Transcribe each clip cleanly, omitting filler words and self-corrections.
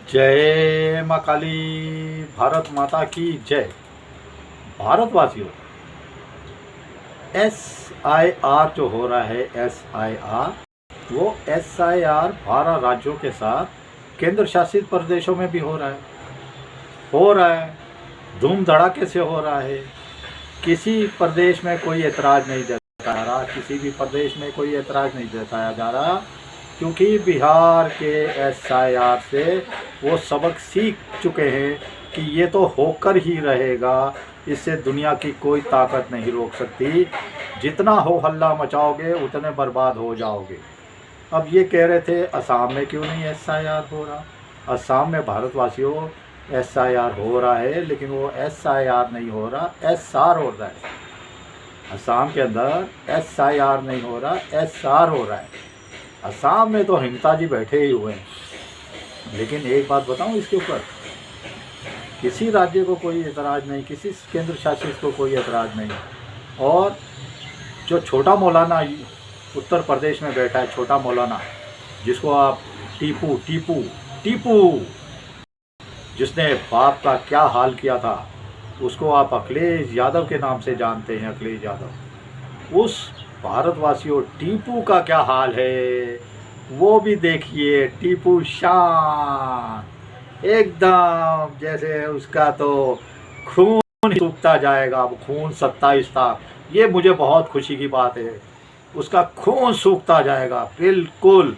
जय माँ काली। भारत माता की जय। भारतवासियों, SIR जो हो रहा है SIR, वो SIR 12 राज्यों के साथ केंद्र शासित प्रदेशों में भी हो रहा है, धूम धड़ाके से हो रहा है। किसी प्रदेश में कोई एतराज़ नहीं जताया जा रहा, किसी भी प्रदेश में कोई एतराज़ नहीं जताया जा रहा, क्योंकि बिहार के SIR से वो सबक सीख चुके हैं कि ये तो होकर ही रहेगा, इससे दुनिया की कोई ताकत नहीं रोक सकती। जितना हो हल्ला मचाओगे उतने बर्बाद हो जाओगे। अब ये कह रहे थे असम में क्यों नहीं SIR हो रहा। असम में भारतवासियों SIR हो रहा है, लेकिन वो SIR नहीं हो रहा, SR हो रहा है। असम के अंदर SIR नहीं हो रहा, SR हो रहा है। असम में तो हिमता जी बैठे ही हुए हैं। लेकिन एक बात बताऊं इसके ऊपर, किसी राज्य को कोई एतराज़ नहीं, किसी केंद्र शासित को कोई एतराज़ नहीं। और जो छोटा मौलाना उत्तर प्रदेश में बैठा है, छोटा मौलाना जिसको आप टीपू जिसने बाप का क्या हाल किया था, उसको आप अखिलेश यादव के नाम से जानते हैं। अखिलेश यादव, उस भारतवासियों टीपू का क्या हाल है वो भी देखिए। टीपू शान एकदम जैसे उसका तो खून ही सूखता जाएगा। अब खून 27 था, ये मुझे बहुत खुशी की बात है। उसका खून सूखता जाएगा बिल्कुल।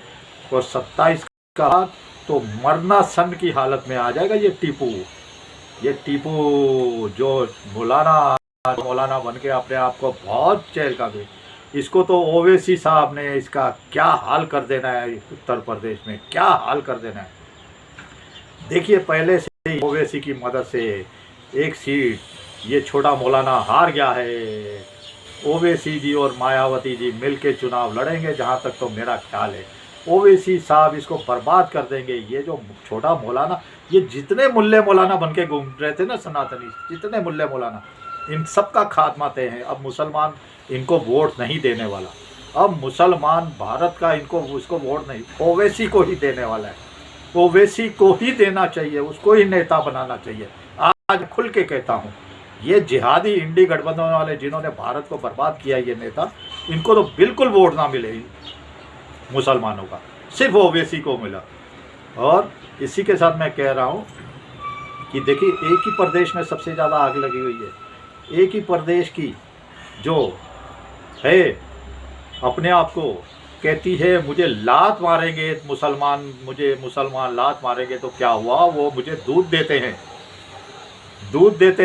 और 27 का तो मरना सन की हालत में आ जाएगा ये टीपू जो मौलाना बन के अपने आप को बहुत चेहर का भी। इसको तो ओवैसी साहब ने इसका क्या हाल कर देना है, उत्तर प्रदेश में क्या हाल कर देना है। देखिए, पहले से ही ओवैसी की मदद से एक सीट ये छोटा मौलाना हार गया है। ओवैसी जी और मायावती जी मिलके चुनाव लड़ेंगे, जहाँ तक तो मेरा ख्याल है। ओवैसी साहब इसको बर्बाद कर देंगे। ये जो छोटा मौलाना, ये जितने मुल्ले मौलाना बन के घूम रहे थे ना सनातनी, जितने मुल्ले मौलाना, इन सब का खात्मा तय है। अब मुसलमान इनको वोट नहीं देने वाला। अब मुसलमान भारत का उसको वोट नहीं, ओवैसी को ही देने वाला है। ओवैसी को ही देना चाहिए, उसको ही नेता बनाना चाहिए। आज खुल के कहता हूँ, ये जिहादी इंडी गठबंधन वाले जिन्होंने भारत को बर्बाद किया, ये नेता, इनको तो बिल्कुल वोट ना मिले मुसलमानों का, सिर्फ ओवैसी को मिला। और इसी के साथ मैं कह रहा हूँ कि देखिए, एक ही प्रदेश में सबसे ज़्यादा आग लगी हुई है। एक ही प्रदेश की जो है अपने आप को कहती है मुझे लात मारेंगे मुसलमान लात मारेंगे, तो क्या हुआ, वो मुझे दूध देते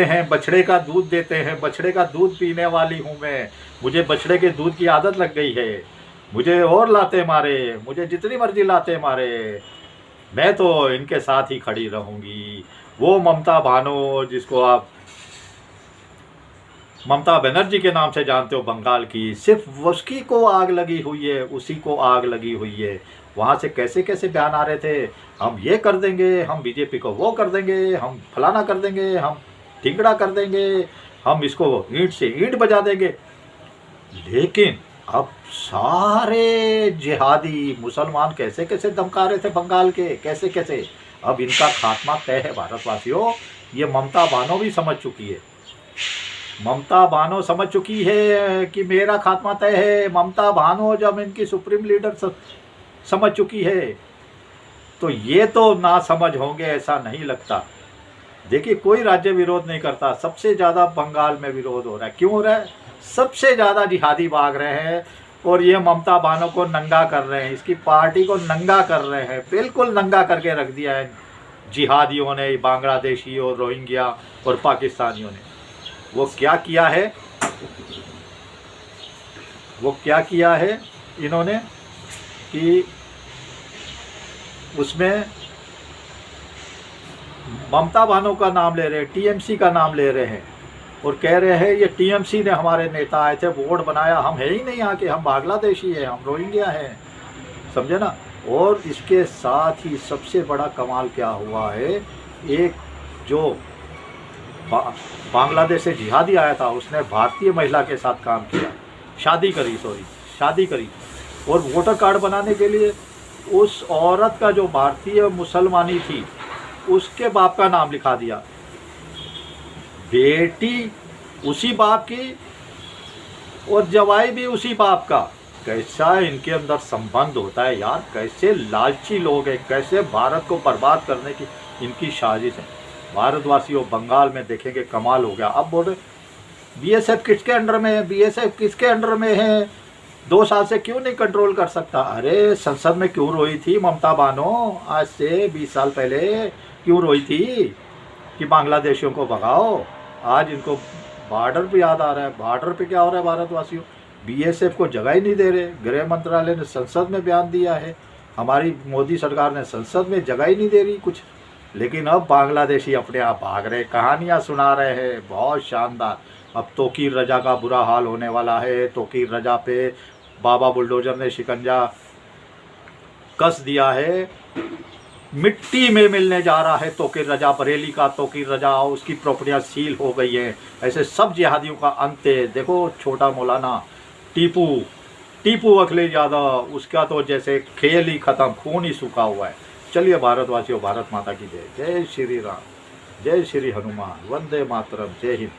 हैं, बछड़े का दूध देते हैं। बछड़े का दूध पीने वाली हूँ मैं, मुझे बछड़े के दूध की आदत लग गई है। मुझे और लाते मारे, मुझे जितनी मर्जी लाते मारे, मैं तो इनके साथ ही खड़ी रहूँगी। वो ममता भानो, जिसको आप ममता बनर्जी के नाम से जानते हो, बंगाल की, सिर्फ उसकी को आग लगी हुई है, उसी को आग लगी हुई है। वहाँ से कैसे कैसे बयान आ रहे थे, हम ये कर देंगे, हम बीजेपी को वो कर देंगे, हम फलाना कर देंगे, हम ठिंगड़ा कर देंगे, हम इसको ईंट से ईंट बजा देंगे। लेकिन अब सारे जिहादी मुसलमान कैसे कैसे धमका रहे थे बंगाल के, कैसे कैसे। अब इनका खात्मा तय है भारतवासियों। ये ममता बानो भी समझ चुकी है। ममता बानो समझ चुकी है कि मेरा खात्मा तय है। ममता बानो जब इनकी सुप्रीम लीडर समझ चुकी है, तो ये तो ना समझ होंगे ऐसा नहीं लगता। देखिए, कोई राज्य विरोध नहीं करता, सबसे ज़्यादा बंगाल में विरोध हो रहा है। क्यों हो रहा है? सबसे ज़्यादा जिहादी भाग रहे हैं और ये ममता बानो को नंगा कर रहे हैं, इसकी पार्टी को नंगा कर रहे हैं, बिल्कुल नंगा करके रख दिया है जिहादियों ने, बांग्लादेशी और रोहिंग्या और पाकिस्तानियों ने। वो क्या किया है इन्होंने कि उसमें ममता बानो का नाम ले रहे हैं, TMC का नाम ले रहे हैं और कह रहे हैं ये TMC ने हमारे नेता आए थे, वोट बनाया, हम है ही नहीं यहाँ के, हम बांग्लादेशी हैं, हम रोहिंग्या हैं, समझे ना। और इसके साथ ही सबसे बड़ा कमाल क्या हुआ है, एक जो बांग्लादेश से जिहादी आया था, उसने भारतीय महिला के साथ काम किया, शादी करी और वोटर कार्ड बनाने के लिए उस औरत का, जो भारतीय मुसलमानी थी, उसके बाप का नाम लिखा दिया, बेटी उसी बाप की और जवाई भी उसी बाप का। कैसा इनके अंदर संबंध होता है यार, कैसे लालची लोग हैं, कैसे भारत को बर्बाद करने की इनकी साजिश है। भारतवासियों बंगाल में देखेंगे कमाल हो गया। अब बोले बीएसएफ किसके अंडर में है, बीएसएफ किसके अंडर में है, 2 साल से क्यों नहीं कंट्रोल कर सकता। अरे संसद में क्यों रोई थी ममता बानो, आज से 20 साल पहले क्यों रोई थी कि बांग्लादेशियों को भगाओ। आज इनको बॉर्डर पे याद आ रहा है। बॉर्डर पे क्या हो रहा है भारतवासियों, बीएसएफ को जगह ही नहीं दे रहे। गृह मंत्रालय ने संसद में बयान दिया है, हमारी मोदी सरकार ने संसद में जगह ही नहीं दे रही कुछ। लेकिन अब बांग्लादेशी अपने आप भाग रहे, कहानियाँ सुना रहे हैं, बहुत शानदार। अब तोकीर रजा का बुरा हाल होने वाला है। तोकीर रजा पे बाबा बुलडोजर ने शिकंजा कस दिया है, मिट्टी में मिलने जा रहा है तोकीर रजा। बरेली का तोकीर रजा, उसकी प्रॉपर्टियाँ सील हो गई हैं। ऐसे सब जिहादियों का अंत है। देखो छोटा मौलाना टीपू अखिलेश यादव, उसका तो जैसे खेल ही खत्म, खून ही सूखा हुआ है। चलिए भारतवासियों, भारत माता की जय। जय श्री राम, जय श्री हनुमान, वंदे मातरम, जय हिंद।